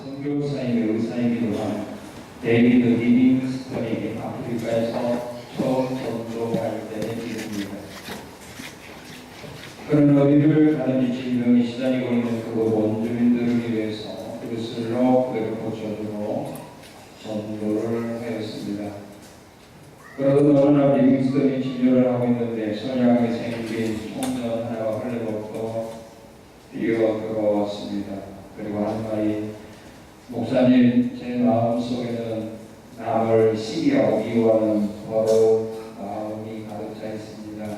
선교사님의 의사이기도 한 데이비드 리빙스턴이 아프리카에서 처음 전도할 때의 일입니다. 그는 어디를 가든지 질병이 시달리고 있는 그곳 원주민들을 위해서 그리스도로 그대로 고쳐주고 전도를 하였습니다. 그러던 어느 날 리빙스턴이 진료를 하고 있는데 선량하게 생긴 청년 하나가 헐레벌떡 뛰어 들어왔습니다. 그리고 한 말이, 목사님, 제 마음속에는 남을 시기하고 미워하는 더러운 마음이 가득 차 있습니다.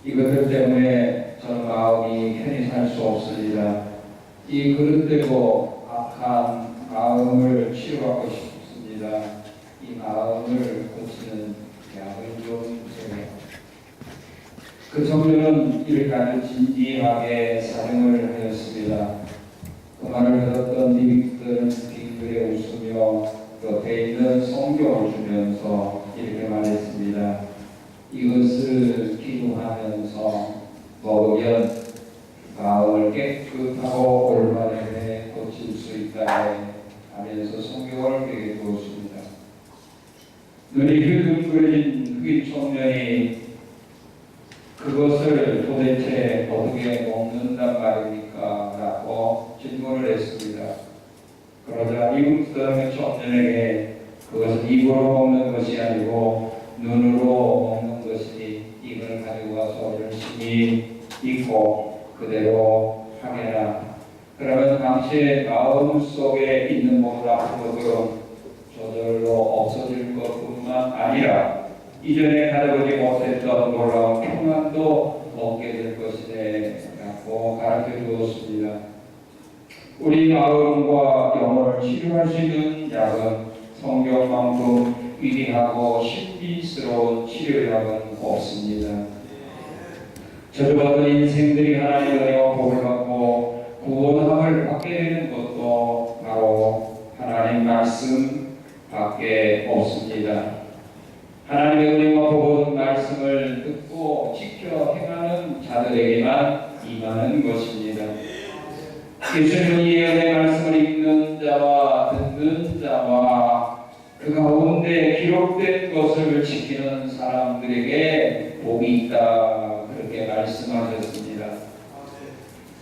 이것들 때문에 저는 마음이 편히 살 수 없습니다. 이 그릇되고 악한 마음을 치유하고 싶습니다. 이 마음을 고치는 약을 좀 주세요. 그 청년은 이를 아주 진지하게 사정을 하였습니다. 그 말을 들었던 리빙스턴은 빙그레 웃으며 옆에 있는 성경을 주면서 이렇게 말했습니다. 이것을 기도하면서 먹으면 마음을 깨끗하고 올바르게 고칠 수 있다 하면서 성경을 그에게 주었습니다. 눈이 휘둥그레진 흑인 청년이 그것을 도대체 어떻게 먹는단 말입니까? 라고 질문을 했습니다. 그러자 리빙스턴은 청년에게 그것은 입으로 먹는 것이 아니고 눈으로 먹는 것이니 이걸 가지고 와서 열심히 읽고 그대로 하게라. 그러면 당신의 마음 속에 있는 모든 아픔들은 저절로 없어질 것뿐만 아니라 이전에 가져보지 못했던 놀라운 평안도 얻게 될 것이네 라고 가르쳐 주었습니다. 우리 마음과 영혼을 치료할 수 있는 약은 성경만큼 위대하고 신비스러운 치료약은 없습니다. 저주받은 인생들이 하나님의 은혜와 복을 받고 구원함을 받게 되는 것도 바로 하나님 말씀 밖에 없습니다. 하나님의 은혜와 복은 말씀을 듣고 지켜 행하는 자들에게만 임하는 것입니다. 예수님은 이 은혜의 말씀을 읽는 자와 듣는 자와 그 가운데 기록된 것을 지키는 사람들에게 복이 있다, 그렇게 말씀하셨습니다.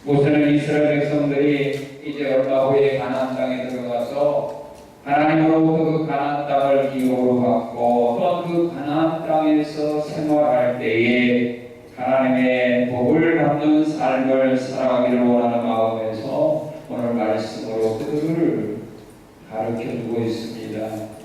모세는 이스라엘 백성들이 이제 얼마 후에 가나안 땅에 들어가서 하나님으로부터 그 가나안 땅을 기업으로 받고 또한 그 가나안 땅에서 생활할 때에 하나님의 복을 받는 삶을 살아가기를 원하는 마음에서 오늘 말씀으로 그들을 가르쳐주고 있습니다.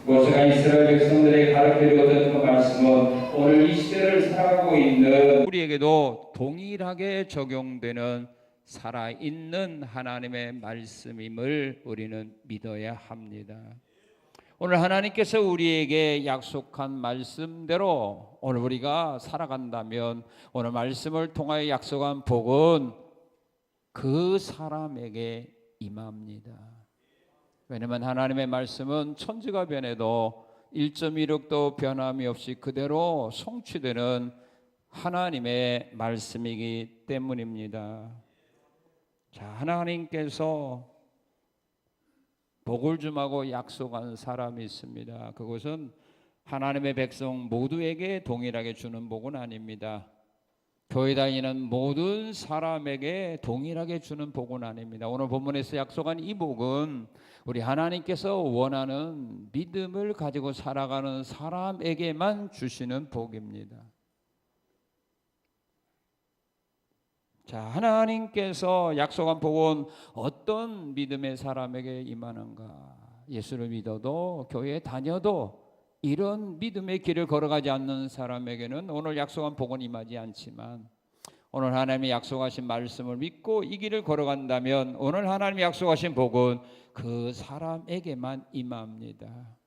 모세가 이스라엘 백성들에게 가르쳐주었던 그 말씀은 오늘 이 시대를 살아가고 있는 우리에게도 동일하게 적용되는 살아있는 하나님의 말씀임을 우리는 믿어야 합니다. 오늘 하나님께서 우리에게 약속한 말씀대로 오늘 우리가 살아간다면 오늘 말씀을 통하여 약속한 복은 그 사람에게 임합니다. 왜냐하면 하나님의 말씀은 천지가 변해도 1.16도 변함이 없이 그대로 성취되는 하나님의 말씀이기 때문입니다. 자, 하나님께서 복을 주마고 약속한 사람이 있습니다. 그것은 하나님의 백성 모두에게 동일하게 주는 복은 아닙니다. 교회 다니는 모든 사람에게 동일하게 주는 복은 아닙니다. 오늘 본문에서 약속한 이 복은 우리 하나님께서 원하는 믿음을 가지고 살아가는 사람에게만 주시는 복입니다. 자, 하나님께서 약속한 복은 어떤 믿음의 사람에게 임하는가? 예수를 믿어도 교회에 다녀도 이런 믿음의 길을 걸어가지 않는 사람에게는 오늘 약속한 복은 임하지 않지만 오늘 하나님이 약속하신 말씀을 믿고 이 길을 걸어간다면 오늘 하나님이 약속하신 복은 그 사람에게만 임합니다.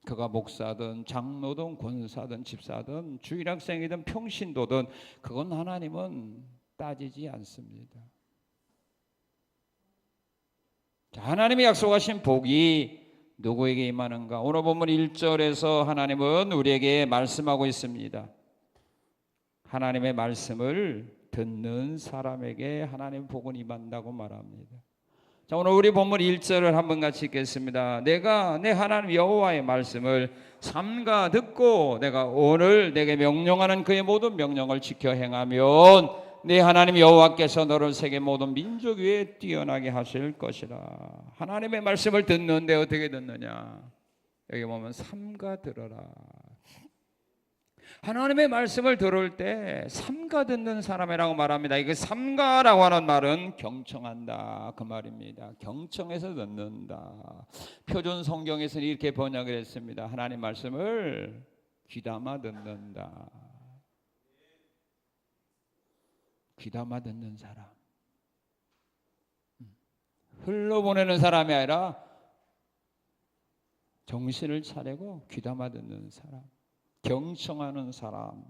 그가 목사든 장로든 권사든 집사든 주일학생이든 평신도든 그건 하나님은 따지지 않습니다. 자, 하나님이 약속하신 복이 누구에게 임하는가? 오늘 본문 1절에서 하나님은 우리에게 말씀하고 있습니다. 하나님의 말씀을 듣는 사람에게 하나님 복은 임한다고 말합니다. 자, 오늘 우리 본문 1절을 한번 같이 읽겠습니다. 내가 내 하나님 여호와의 말씀을 삼가 듣고 내가 오늘 내게 명령하는 그의 모든 명령을 지켜 행하면 내 하나님 여호와께서 너를 세계 모든 민족 위에 뛰어나게 하실 것이라. 하나님의 말씀을 듣는데 어떻게 듣느냐? 여기 보면 삼가 들어라. 하나님의 말씀을 들을 때 삼가 듣는 사람이라고 말합니다. 이거 삼가라고 하는 말은 경청한다 그 말입니다. 경청해서 듣는다. 표준 성경에서는 이렇게 번역을 했습니다. 하나님 말씀을 귀담아 듣는다. 귀담아 듣는 사람. 흘러보내는 사람이 아니라 정신을 차리고 귀담아 듣는 사람. 경청하는 사람.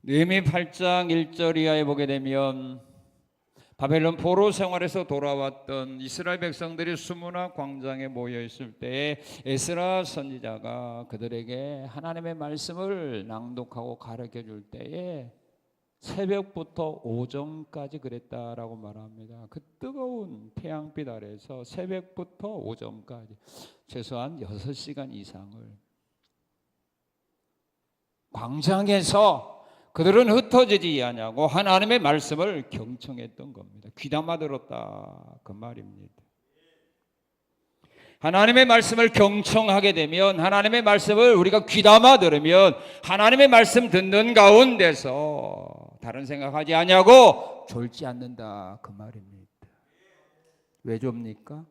느헤미야 8장 1절 이하에 보게 되면 바벨론 포로 생활에서 돌아왔던 이스라엘 백성들이 수문화 광장에 모여 있을 때에 에스라 선지자가 그들에게 하나님의 말씀을 낭독하고 가르쳐 줄 때에 새벽부터 오전까지 그랬다라고 말합니다. 그 뜨거운 태양빛 아래에서 새벽부터 오전까지 최소한 6시간 이상을 광장에서 그들은 흩어지지 아니하고 하나님의 말씀을 경청했던 겁니다. 귀담아 들었다 그 말입니다. 하나님의 말씀을 경청하게 되면, 하나님의 말씀을 우리가 귀담아 들으면 하나님의 말씀 듣는 가운데서 다른 생각하지 아니하고 졸지 않는다 그 말입니다. 왜 좁니까?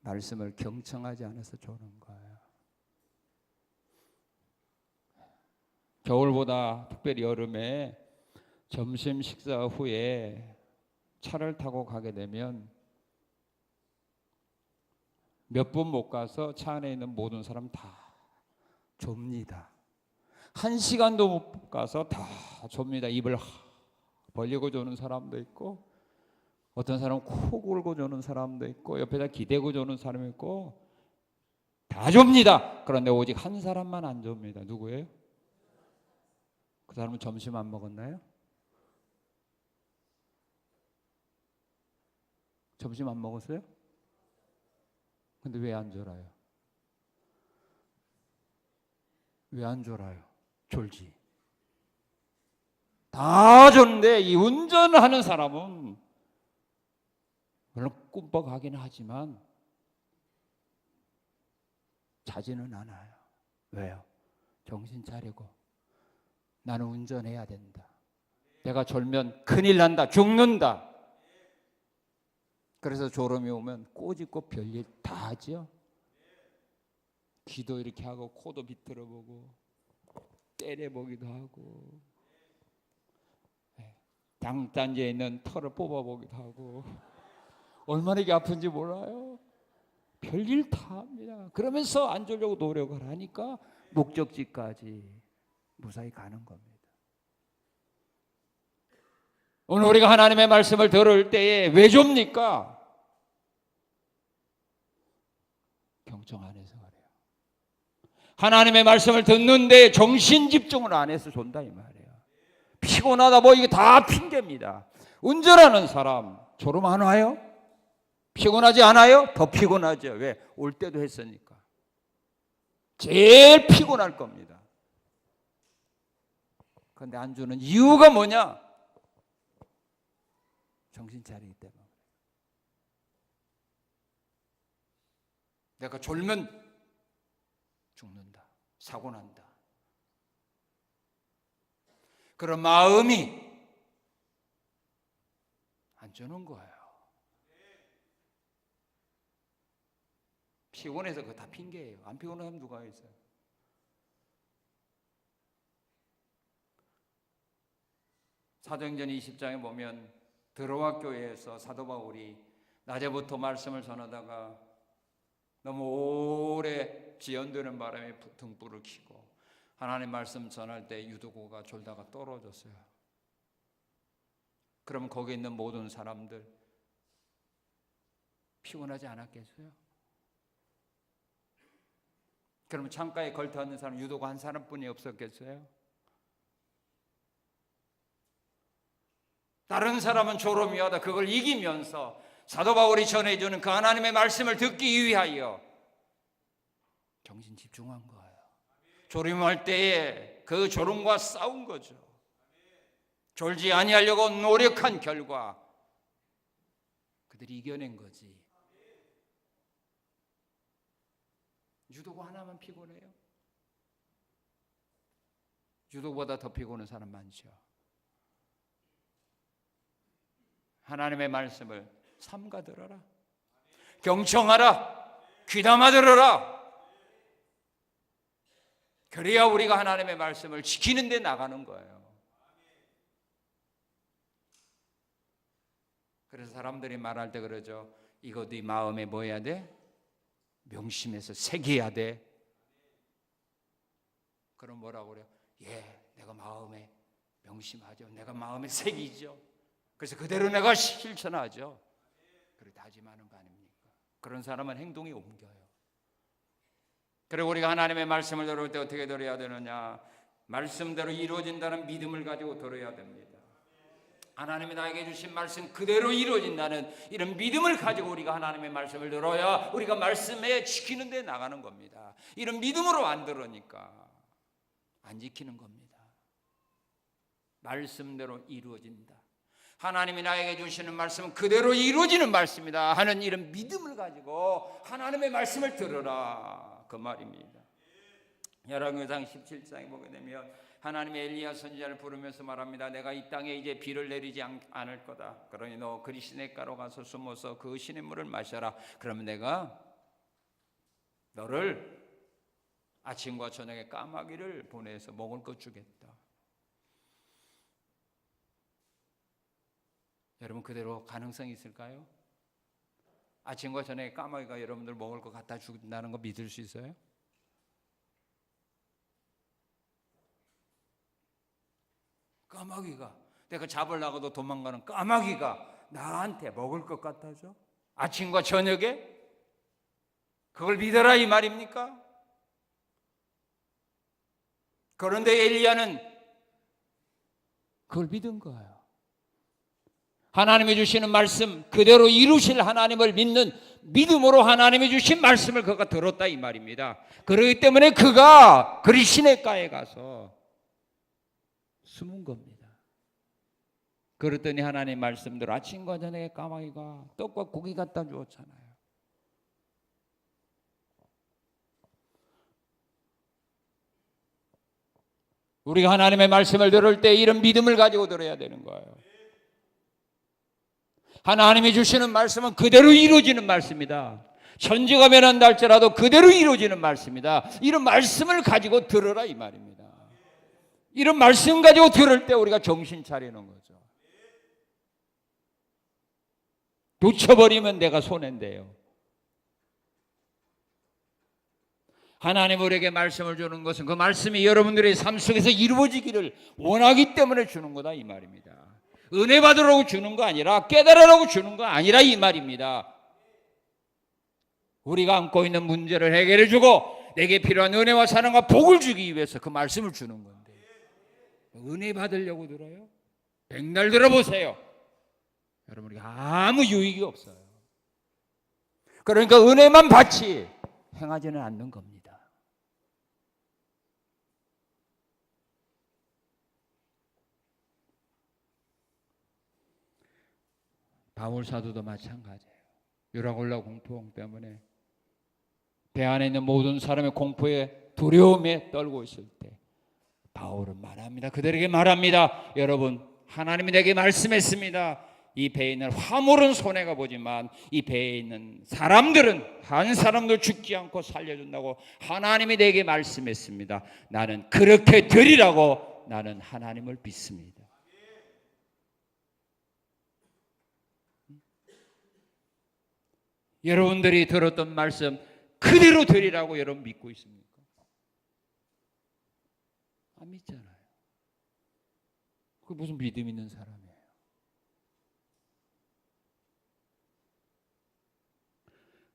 말씀을 경청하지 않아서 조는 거예요. 겨울보다 특별히 여름에 점심 식사 후에 차를 타고 가게 되면 몇 분 못 가서 차 안에 있는 모든 사람 다 좁니다. 1시간도 못 가서 다 좁니다. 입을 벌리고 조는 사람도 있고, 어떤 사람은 코 골고 조는 사람도 있고, 옆에다 기대고 조는 사람이 있고, 다 좁니다. 그런데 오직 한 사람만 안 좁니다. 누구예요? 그 사람은 점심 안 먹었나요? 점심 안 먹었어요? 근데 왜 안 졸아요? 왜 안 졸아요? 졸지. 다 줬는데 이 운전하는 사람은 물론 꿈뻑하긴 하지만 자지는 않아요. 왜요? 정신 차리고 나는 운전해야 된다. 내가 졸면 큰일 난다. 죽는다. 그래서 졸음이 오면 꼬집고 별일 다 하죠. 귀도 이렇게 하고 코도 비틀어보고 때려보기도 하고 장단지에 있는 털을 뽑아보기도 하고 얼마나 이게 아픈지 몰라요. 별일 다 합니다. 그러면서 안 졸려고 노력을 하니까 목적지까지 무사히 가는 겁니다. 오늘 우리가 하나님의 말씀을 들을 때에 왜 좁니까? 경청 안 해서 그래요. 하나님의 말씀을 듣는데 정신 집중을 안 해서 존다 이 말이에요. 피곤하다 뭐 이게 다 핑계입니다. 운전하는 사람 졸음 안 와요? 피곤하지 않아요? 더 피곤하죠. 왜? 올 때도 했으니까. 제일 피곤할 겁니다. 그런데 안 주는 이유가 뭐냐? 정신 차리기 때문에. 내가 졸면 죽는다. 사고 난다. 그런 마음이 안 주는 거예요. 피곤해서 그거 다 핑계예요. 안 피곤하면 누가 있어요? 사도행전 20장에 보면 드로아 교회에서 사도 바울이 낮에부터 말씀을 전하다가 너무 오래 지연되는 바람에 등불을 켜고 하나님 말씀 전할 때 유도구가 졸다가 떨어졌어요. 그럼 거기 있는 모든 사람들 피곤하지 않았겠어요? 그러면 창가에 걸터앉는 사람 유도구 한 사람뿐이 없었겠어요? 다른 사람은 졸음이 오다 그걸 이기면서 사도 바울이 전해주는 그 하나님의 말씀을 듣기 위하여 정신 집중한 거예요. 졸음할 때에 그 졸음과 싸운 거죠. 졸지 아니하려고 노력한 결과 그들이 이겨낸 거지. 유도고 하나만 피곤해요? 유도보다 더 피곤한 사람 많죠. 하나님의 말씀을 삼가 들어라. 경청하라. 귀담아 들어라. 그래야 우리가 하나님의 말씀을 지키는 데 나가는 거예요. 그래서 사람들이 말할 때 그러죠. 이거 네 마음에 뭐 해야 돼? 명심해서 새겨야 돼. 그럼 뭐라고 그래요? 예, 내가 마음에 명심하죠. 내가 마음에 새기죠. 그래서 그대로 내가 실천하죠. 그렇게 다짐하는 거 아닙니까? 그런 사람은 행동이 옮겨요. 그리고 우리가 하나님의 말씀을 들을 때 어떻게 들어야 되느냐? 말씀대로 이루어진다는 믿음을 가지고 들어야 됩니다. 하나님이 나에게 주신 말씀 그대로 이루어진다는 이런 믿음을 가지고 우리가 하나님의 말씀을 들어야 우리가 말씀에 지키는 데 나가는 겁니다. 이런 믿음으로 안 들으니까 안 지키는 겁니다. 말씀대로 이루어진다. 하나님이 나에게 주시는 말씀은 그대로 이루어지는 말씀이다 하는 이런 믿음을 가지고 하나님의 말씀을 들으라 그 말입니다. 열왕기상 17장에 보게 되면 하나님의 엘리야 선지자를 부르면서 말합니다. 내가 이 땅에 이제 비를 내리지 않을 거다. 그러니 너 그리 시냇가로 가서 숨어서 그 시냇물을 마셔라. 그러면 내가 너를 아침과 저녁에 까마귀를 보내서 먹을 것 주겠다. 여러분 그대로 가능성이 있을까요? 아침과 저녁에 까마귀가 여러분들 먹을 것 갖다 준다는 거 믿을 수 있어요? 까마귀가 내가 잡으려고도 도망가는 까마귀가 나한테 먹을 것 갖다 줘? 아침과 저녁에? 그걸 믿어라 이 말입니까? 그런데 엘리야는 그걸 믿은 거예요. 하나님이 주시는 말씀 그대로 이루실 하나님을 믿는 믿음으로 하나님이 주신 말씀을 그가 들었다 이 말입니다. 그렇기 때문에 그가 그리 시냇가에 가서 숨은 겁니다. 그랬더니 하나님 말씀대로 아침과 저녁에 까마귀가 떡과 고기 갖다 주었잖아요. 우리가 하나님의 말씀을 들을 때 이런 믿음을 가지고 들어야 되는 거예요. 하나님이 주시는 말씀은 그대로 이루어지는 말씀이다. 천지가 변한다 할지라도 그대로 이루어지는 말씀이다. 이런 말씀을 가지고 들으라 이 말입니다. 이런 말씀 가지고 들을 때 우리가 정신 차리는 거죠. 놓쳐버리면 내가 손해인데요. 하나님 우리에게 말씀을 주는 것은 그 말씀이 여러분들의 삶 속에서 이루어지기를 원하기 때문에 주는 거다 이 말입니다. 은혜 받으라고 주는 거 아니라 깨달으라고 주는 거 아니라 이 말입니다. 우리가 안고 있는 문제를 해결해 주고 내게 필요한 은혜와 사랑과 복을 주기 위해서 그 말씀을 주는 건데 은혜 받으려고 들어요? 백날 들어보세요. 여러분 우리가 아무 유익이 없어요. 그러니까 은혜만 받지 행하지는 않는 겁니다. 바울 사도도 마찬가지예요. 유라굴라 공포증 때문에 배 안에 있는 모든 사람의 공포에 두려움에 떨고 있을 때 바울은 말합니다. 그들에게 말합니다. 여러분 하나님이 내게 말씀했습니다. 이 배에 있는 화물은 손해가 보지만 이 배에 있는 사람들은 한 사람도 죽지 않고 살려준다고 하나님이 내게 말씀했습니다. 나는 그렇게 되리라고 나는 하나님을 믿습니다. 여러분들이 들었던 말씀 그대로 되리라고 여러분 믿고 있습니까? 안 믿잖아요. 그 무슨 믿음 있는 사람이에요?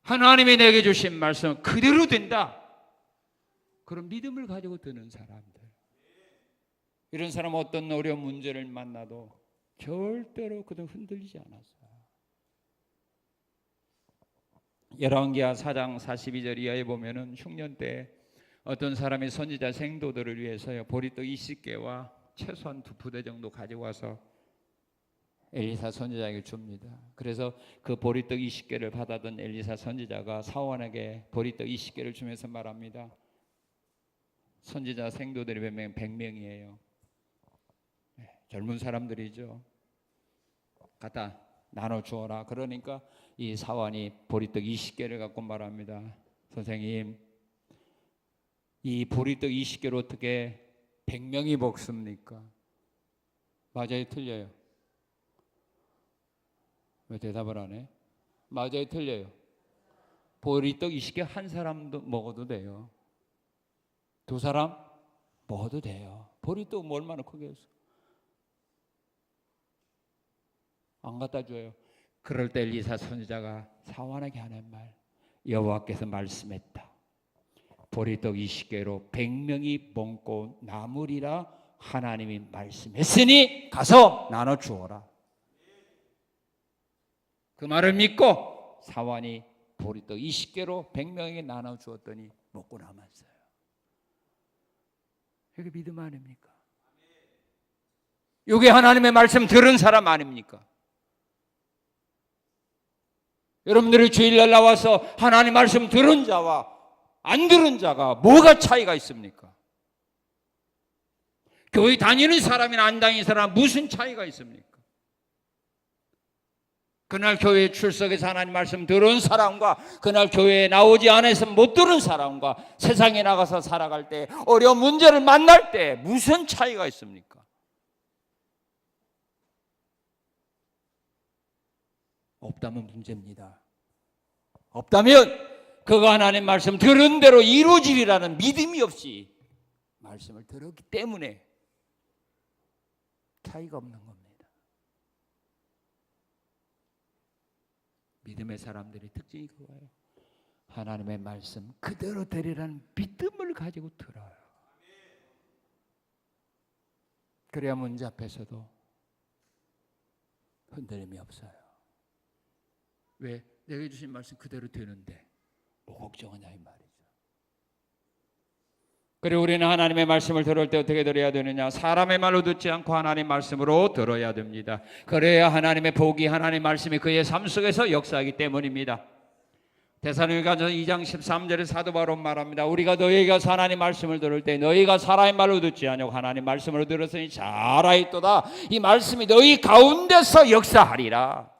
하나님이 내게 주신 말씀 그대로 된다. 그런 믿음을 가지고 드는 사람들. 이런 사람은 어떤 어려운 문제를 만나도 절대로 그들 흔들리지 않았어요. 열왕기하 4장 42절 이하에 보면은 흉년 때 어떤 사람이 선지자 생도들을 위해서요 보리떡 20개와 최소한 2푸대 정도 가지고 와서 엘리사 선지자에게 줍니다. 그래서 그 보리떡 20개를 받아든 엘리사 선지자가 사원에게 보리떡 20개를 주면서 말합니다. 선지자 생도들이 몇 명? 100명이에요. 젊은 사람들이죠. 갖다 나눠 주어라. 그러니까 이 사원이 보리떡 20개를 갖고 말합니다. 선생님, 이 보리떡 20개로 어떻게 100명이 먹습니까? 맞아요, 틀려요? 왜 대답을 안 해? 맞아요, 틀려요? 보리떡 20개 한 사람도 먹어도 돼요. 2사람 먹어도 돼요. 보리떡 뭐 얼마나 크게 해서 안 갖다 줘요. 그럴 때 엘리사 선지자가 사원에게 하는 말, 여호와께서 말씀했다. 보리떡 20개로 100명이 먹고 남으리라 하나님이 말씀했으니 가서 나눠 주어라. 그 말을 믿고 사원이 보리떡 20개로 100명에게 나눠 주었더니 먹고 남았어요. 이게 믿음 아닙니까? 이게 하나님의 말씀 들은 사람 아닙니까? 여러분들이 주일날 나와서 하나님 말씀 들은 자와 안 들은 자가 뭐가 차이가 있습니까? 교회 다니는 사람이나 안 다니는 사람 무슨 차이가 있습니까? 그날 교회에 출석해서 하나님 말씀 들은 사람과 그날 교회에 나오지 않아서 못 들은 사람과 세상에 나가서 살아갈 때 어려운 문제를 만날 때 무슨 차이가 있습니까? 없다면 문제입니다. 없다면 그가 하나님 말씀 들은 대로 이루어지리라는 믿음이 없이 말씀을 들었기 때문에 차이가 없는 겁니다. 믿음의 사람들의 특징이 그거예요. 하나님의 말씀 그대로 되리라는 믿음을 가지고 들어요. 그래야 문제 앞에서도 흔들림이 없어요. 왜? 내가 주신 말씀 그대로 되는데 뭐 걱정하냐 이 말이죠. 그리고 우리는 하나님의 말씀을 들을 때 어떻게 들어야 되느냐? 사람의 말로 듣지 않고 하나님 말씀으로 들어야 됩니다. 그래야 하나님의 복이 하나님의 말씀이 그의 삶 속에서 역사하기 때문입니다. 데살로니가서 2장 13절에 사도 바로 말합니다. 우리가 너희에게 가서 하나님 말씀을 들을 때 너희가 사람의 말로 듣지 아니하고 하나님 말씀으로 들었으니 잘 알아있도다. 이 말씀이 너희 가운데서 역사하리라.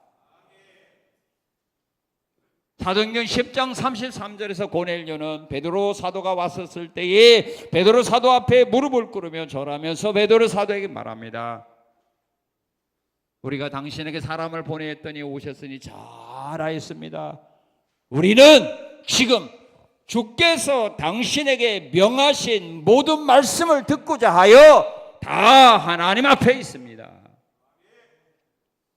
사도행전 10장 33절에서 고넬료는 베드로 사도가 왔었을 때에 베드로 사도 앞에 무릎을 꿇으며 절하면서 베드로 사도에게 말합니다. 우리가 당신에게 사람을 보내었더니 오셨으니 잘 알았습니다. 우리는 지금 주께서 당신에게 명하신 모든 말씀을 듣고자 하여 다 하나님 앞에 있습니다.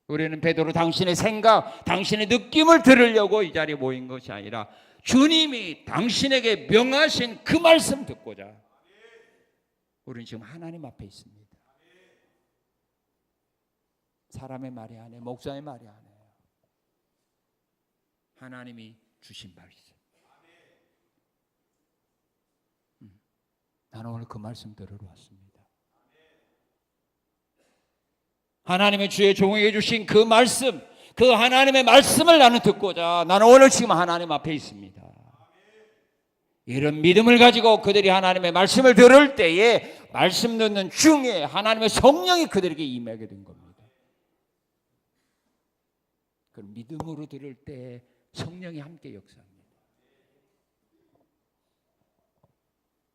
우리는 베드로 당신의 생각, 당신의 느낌을 들으려고 이 자리에 모인 것이 아니라 주님이 당신에게 명하신 그 말씀 듣고자 우리는 지금 하나님 앞에 있습니다. 사람의 말이 아니에요. 목사의 말이 아니에요. 하나님이 주신 말씀. 나는 오늘 그 말씀 들으러 왔습니다. 하나님의 주의 종에게 주신 그 말씀, 그 하나님의 말씀을 나는 듣고자 나는 오늘 지금 하나님 앞에 있습니다. 이런 믿음을 가지고 그들이 하나님의 말씀을 들을 때에 말씀 듣는 중에 하나님의 성령이 그들에게 임하게 된 겁니다. 그 믿음으로 들을 때 성령이 함께 역사합니다.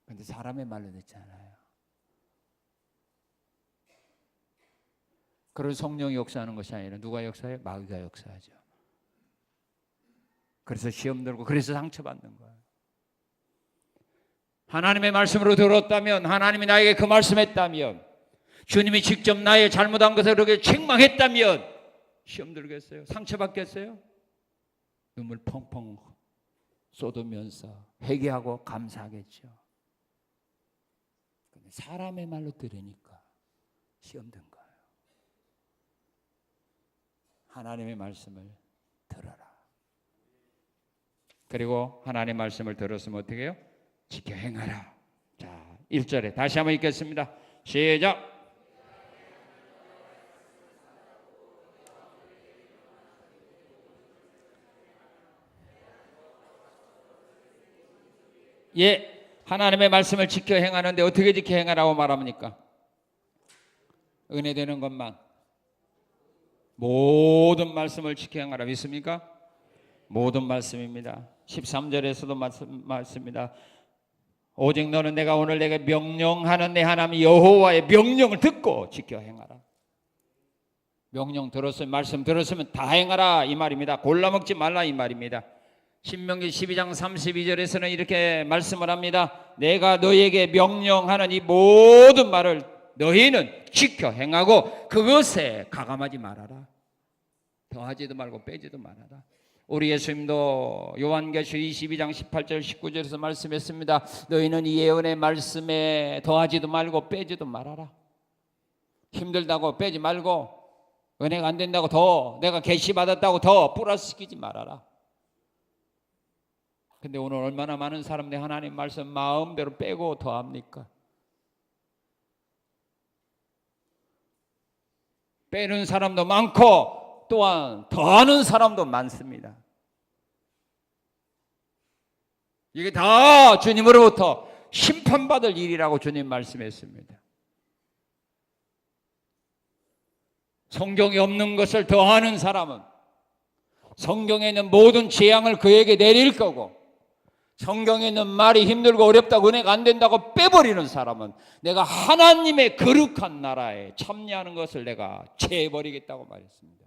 그런데 사람의 말로 듣잖아요. 그런 성령이 역사하는 것이 아니라 누가 역사해요? 마귀가 역사하죠. 그래서 시험 들고 그래서 상처받는 거예요. 하나님의 말씀으로 들었다면, 하나님이 나에게 그 말씀했다면, 주님이 직접 나의 잘못한 것을 그렇게 책망했다면 시험 들겠어요? 상처받겠어요? 눈물 펑펑 쏟으면서 회개하고 감사하겠죠. 근데 사람의 말로 들으니까 시험 든 거예요. 하나님의 말씀을 들어라. 그리고 하나님의 말씀을 들었으면 어떻게 해요? 지켜 행하라. 자, 1절에 다시 한번 읽겠습니다. 시작. 예, 하나님의 말씀을 지켜 행하는데 어떻게 지켜 행하라고 말합니까? 은혜 되는 것만. 모든 말씀을 지켜 행하라. 믿습니까? 모든 말씀입니다. 13절에서도 말씀입니다. 오직 너는 내가 오늘 내게 명령하는 내 하나님 여호와의 명령을 듣고 지켜 행하라. 명령 들었으면, 말씀 들었으면 다 행하라 이 말입니다. 골라먹지 말라 이 말입니다. 신명기 12장 32절에서는 이렇게 말씀을 합니다. 내가 너희에게 명령하는 이 모든 말을 너희는 지켜 행하고 그것에 가감하지 말아라. 더하지도 말고 빼지도 말아라. 우리 예수님도 요한계시록 22장 18절 19절에서 말씀했습니다. 너희는 이 예언의 말씀에 더하지도 말고 빼지도 말아라. 힘들다고 빼지 말고, 은혜가 안 된다고 더, 내가 계시 받았다고 더 플러스시키지 말아라. 근데 오늘 얼마나 많은 사람들이 하나님 말씀 마음대로 빼고 더합니까? 빼는 사람도 많고 또한 더하는 사람도 많습니다. 이게 다 주님으로부터 심판받을 일이라고 주님 말씀했습니다. 성경에 없는 것을 더하는 사람은 성경에 있는 모든 재앙을 그에게 내릴 거고, 성경에 있는 말이 힘들고 어렵다고 은혜가 안 된다고 빼버리는 사람은 내가 하나님의 거룩한 나라에 참여하는 것을 내가 제해버리겠다고 말했습니다.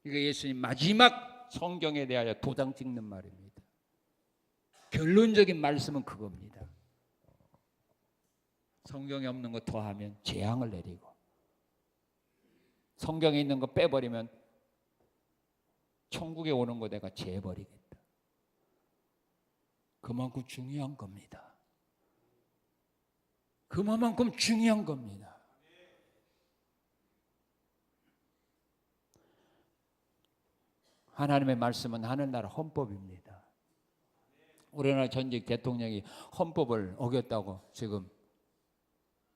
이거 예수님 마지막 성경에 대하여 도장 찍는 말입니다. 결론적인 말씀은 그겁니다. 성경에 없는 거 더하면 재앙을 내리고, 성경에 있는 거 빼버리면 천국에 오는 거 내가 제해버리겠다. 그만큼 중요한 겁니다. 그만큼 중요한 겁니다. 하나님의 말씀은 하늘나라 헌법입니다. 우리나라 전직 대통령이 헌법을 어겼다고 지금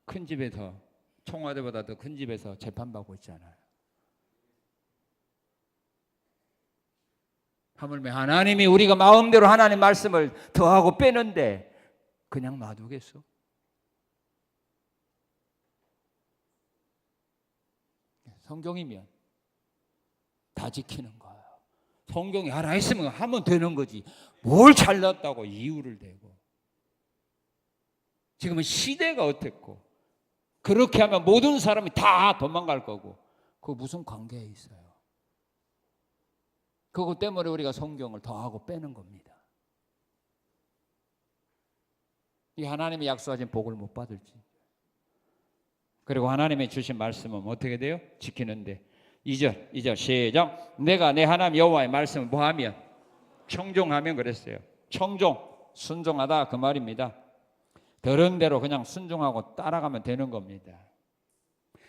큰 집에서, 청와대보다 더 큰 집에서 재판받고 있잖아요. 하물며 하나님이 우리가 마음대로 하나님 말씀을 더하고 빼는데 그냥 놔두겠어? 성경이면 다 지키는 거예요. 성경이 하나 있으면 하면 되는 거지. 뭘 잘났다고 이유를 대고. 지금은 시대가 어땠고, 그렇게 하면 모든 사람이 다 도망갈 거고, 그거 무슨 관계에 있어요? 그것 때문에 우리가 성경을 더하고 빼는 겁니다. 이 하나님이 약속하신 복을 못 받을지. 그리고 하나님이 주신 말씀은 어떻게 돼요? 지키는데. 2절 시작. 내가 내 하나님 여호와의 말씀을 뭐하면? 청종하면 그랬어요. 청종, 순종하다 그 말입니다. 들은 대로 그냥 순종하고 따라가면 되는 겁니다.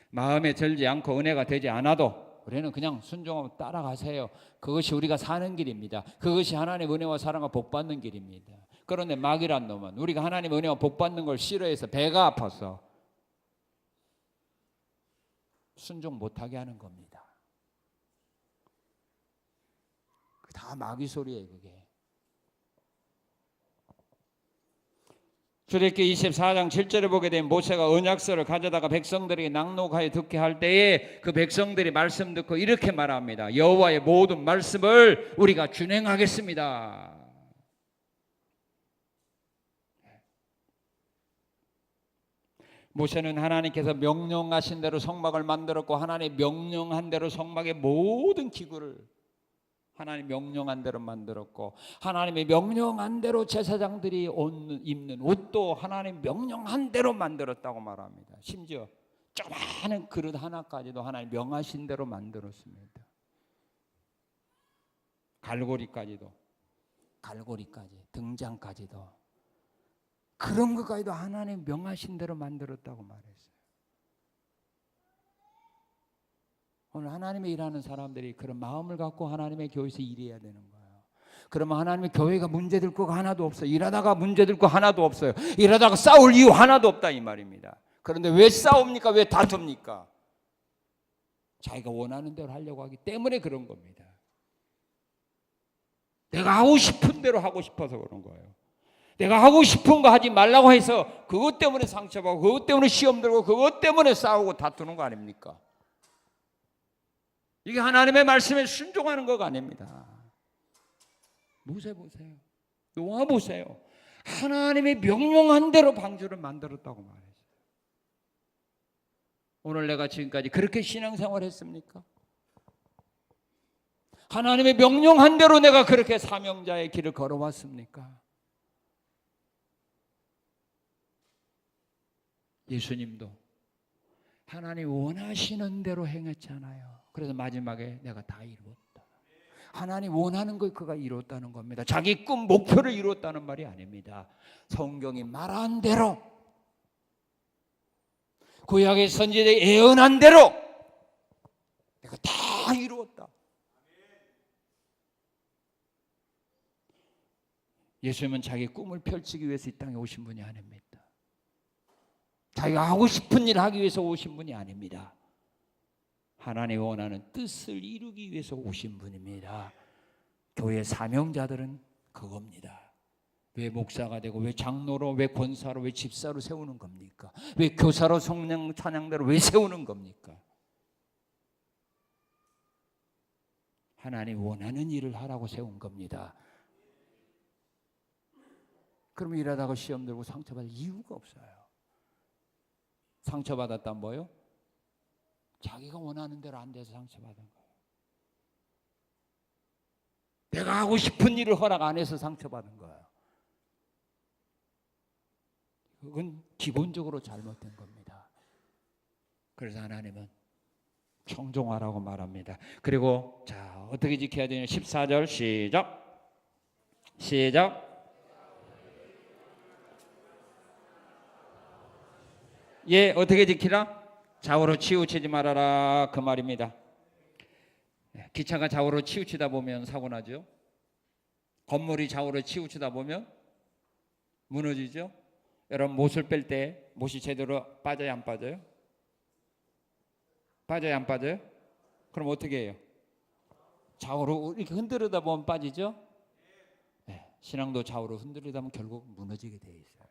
마음에 들지 않고 은혜가 되지 않아도 우리는 그냥 순종하고 따라가세요. 그것이 우리가 사는 길입니다. 그것이 하나님의 은혜와 사랑과 복 받는 길입니다. 그런데 마귀란 놈은 우리가 하나님의 은혜와 복 받는 걸 싫어해서 배가 아파서 순종 못하게 하는 겁니다. 다 마귀 소리예요, 그게. 출애굽기 24장 7절에 보게 되면 모세가 언약서를 가져다가 백성들에게 낭독하여 듣게 할 때에 그 백성들이 말씀 듣고 이렇게 말합니다. 여호와의 모든 말씀을 우리가 준행하겠습니다. 모세는 하나님께서 명령하신 대로 성막을 만들었고, 하나님 명령한 대로 성막의 모든 기구를 하나님 명령한 대로 만들었고, 하나님의 명령한 대로 제사장들이 입는 옷도 하나님 명령한 대로 만들었다고 말합니다. 심지어 조그마한 그릇 하나까지도 하나님 명하신 대로 만들었습니다. 갈고리까지, 등잔까지도, 그런 것까지도 하나님 명하신 대로 만들었다고 말했어요. 오늘 하나님의 일하는 사람들이 그런 마음을 갖고 하나님의 교회에서 일해야 되는 거예요. 그러면 하나님의 교회가 문제될 거가 하나도 없어요. 일하다가 문제될 거 하나도 없어요. 일하다가 싸울 이유 하나도 없다 이 말입니다. 그런데 왜 싸웁니까? 왜 다툽니까? 자기가 원하는 대로 하려고 하기 때문에 그런 겁니다. 내가 하고 싶은 대로 하고 싶어서 그런 거예요. 내가 하고 싶은 거 하지 말라고 해서 그것 때문에 상처받고 그것 때문에 시험 들고 그것 때문에 싸우고 다투는 거 아닙니까? 이게 하나님의 말씀에 순종하는 거가 아닙니다. 모세 보세요. 노아 보세요. 하나님의 명령한 대로 방주를 만들었다고 말했어요. 오늘 내가 지금까지 그렇게 신앙생활 했습니까? 하나님의 명령한 대로 내가 그렇게 사명자의 길을 걸어왔습니까? 예수님도 하나님 원하시는 대로 행했잖아요. 그래서 마지막에 내가 다 이루었다. 하나님 원하는 걸 그가 이뤘다는 겁니다. 자기 꿈 목표를 이뤘다는 말이 아닙니다. 성경이 말한 대로, 구약의 선지자의 예언한 대로 내가 다 이루었다. 예수님은 자기 꿈을 펼치기 위해서 이 땅에 오신 분이 아닙니다. 자기가 하고 싶은 일을 하기 위해서 오신 분이 아닙니다. 하나님이 원하는 뜻을 이루기 위해서 오신 분입니다. 교회 사명자들은 그겁니다. 왜 목사가 되고 왜 장로로 왜 권사로 왜 집사로 세우는 겁니까? 왜 교사로 성령 찬양대로 왜 세우는 겁니까? 하나님 원하는 일을 하라고 세운 겁니다. 그러면 일하다가 시험 들고 상처받을 이유가 없어요. 상처받았단 뭐예요? 자기가 원하는 대로 안 돼서 상처받은 거예요. 내가 하고 싶은 일을 허락 안 해서 상처받은 거예요. 그건 기본적으로 잘못된 겁니다. 그래서 하나님은 청종하라고 말합니다. 그리고 자 어떻게 지켜야 되냐? 14절 시작. 예, 어떻게 지키라? 좌우로 치우치지 말아라 그 말입니다. 기차가 좌우로 치우치다 보면 사고 나죠. 건물이 좌우로 치우치다 보면 무너지죠. 여러분 못을 뺄 때 못이 제대로 빠져야 안 빠져요? 빠져야 안 빠져요? 그럼 어떻게 해요? 좌우로 이렇게 흔들다 보면 빠지죠. 네, 신앙도 좌우로 흔들다 보면 결국 무너지게 돼 있어요.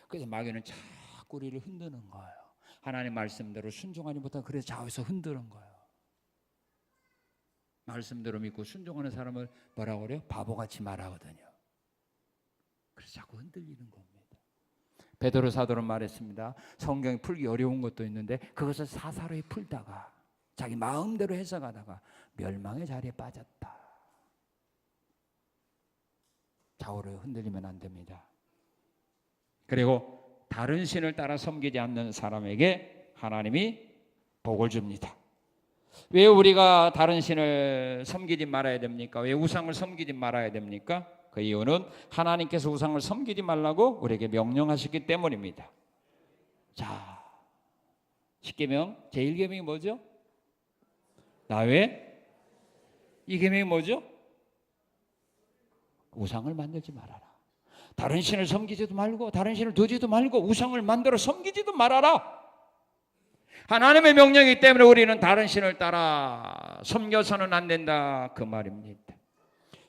그래서 마귀는 자꾸 우리를 흔드는 거예요. 하나님 말씀대로 순종하지 못하면 그래서 좌우에서 흔드는 거예요. 말씀대로 믿고 순종하는 사람을 뭐라고 그래요? 바보같이 말하거든요. 그래서 자꾸 흔들리는 겁니다. 베드로 사도는 말했습니다. 성경이 풀기 어려운 것도 있는데 그것을 사사로이 풀다가 자기 마음대로 해석하다가 멸망의 자리에 빠졌다. 좌우로 흔들리면 안 됩니다. 그리고 다른 신을 따라 섬기지 않는 사람에게 하나님이 복을 줍니다. 왜 우리가 다른 신을 섬기지 말아야 됩니까? 왜 우상을 섬기지 말아야 됩니까? 그 이유는 하나님께서 우상을 섬기지 말라고 우리에게 명령하셨기 때문입니다. 자, 10계명 제1계명이 뭐죠? 나 외에 이 계명이 뭐죠? 우상을 만들지 말아라. 다른 신을 섬기지도 말고 다른 신을 두지도 말고 우상을 만들어 섬기지도 말아라. 하나님의 명령이기 때문에 우리는 다른 신을 따라 섬겨서는 안 된다 그 말입니다.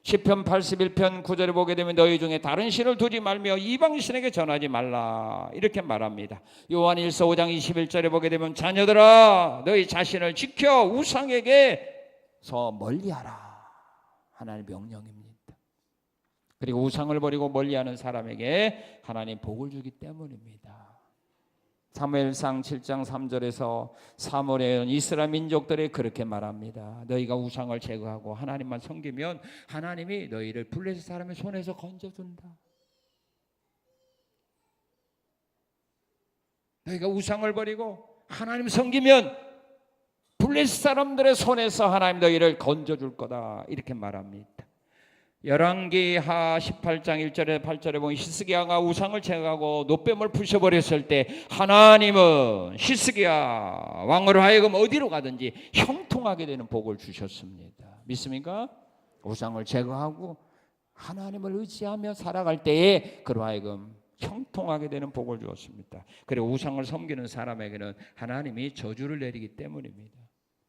시편 81편 9절에 보게 되면 너희 중에 다른 신을 두지 말며 이방 신에게 전하지 말라 이렇게 말합니다. 요한 1서 5장 21절에 보게 되면 자녀들아 너희 자신을 지켜 우상에게서 멀리하라 하나님의 명령입니다. 그리고 우상을 버리고 멀리하는 사람에게 하나님 복을 주기 때문입니다. 사무엘상 7장 3절에서 사무엘은 이스라엘 민족들이 그렇게 말합니다. 너희가 우상을 제거하고 하나님만 섬기면 하나님이 너희를 블레셋 사람의 손에서 건져준다. 너희가 우상을 버리고 하나님 섬기면 블레셋 사람들의 손에서 하나님 너희를 건져줄 거다 이렇게 말합니다. 열왕기하 18장 1절에 8절에 보면 히스기야가 우상을 제거하고 노뱀을 부셔버렸을 때 하나님은 히스기야 왕으로 하여금 어디로 가든지 형통하게 되는 복을 주셨습니다. 믿습니까? 우상을 제거하고 하나님을 의지하며 살아갈 때에 그로 하여금 형통하게 되는 복을 주었습니다. 그리고 우상을 섬기는 사람에게는 하나님이 저주를 내리기 때문입니다.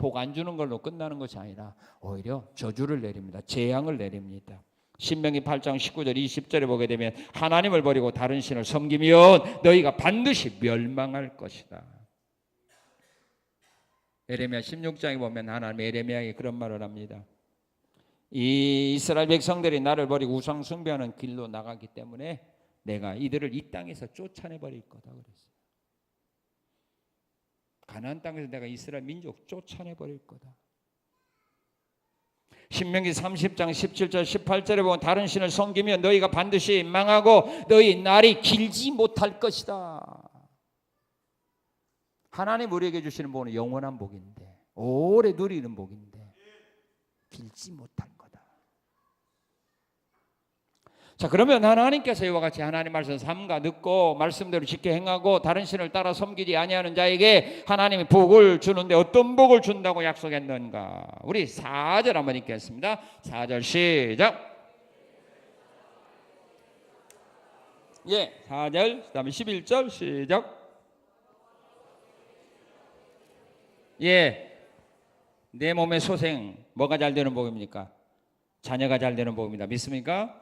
복 안 주는 걸로 끝나는 것이 아니라 오히려 저주를 내립니다. 재앙을 내립니다. 신명기 8장 19절 20절에 보게 되면 하나님을 버리고 다른 신을 섬기면 너희가 반드시 멸망할 것이다. 에레미야 16장에 보면 하나님 에레미야에게 그런 말을 합니다. 이 이스라엘 백성들이 나를 버리고 우상 숭배하는 길로 나가기 때문에 내가 이들을 이 땅에서 쫓아내버릴 거다 그랬어요. 가나안 땅에서 내가 이스라엘 민족 쫓아내버릴 거다. 신명기 30장 17절 18절에 보면 다른 신을 섬기면 너희가 반드시 망하고 너희 날이 길지 못할 것이다. 하나님 우리에게 주시는 복은 영원한 복인데 오래 누리는 복인데 길지 못할 거다. 자, 그러면 하나님께서 이와 같이 하나님 말씀 삼가 듣고 말씀대로 지켜 행하고 다른 신을 따라 섬기지 아니하는 자에게 하나님이 복을 주는데 어떤 복을 준다고 약속했는가? 우리 4절 한번 읽겠습니다. 4절 시작. 예, 4절 그다음에 11절 시작. 예, 내 몸의 소생 뭐가 잘 되는 복입니까? 자녀가 잘 되는 복입니다. 믿습니까?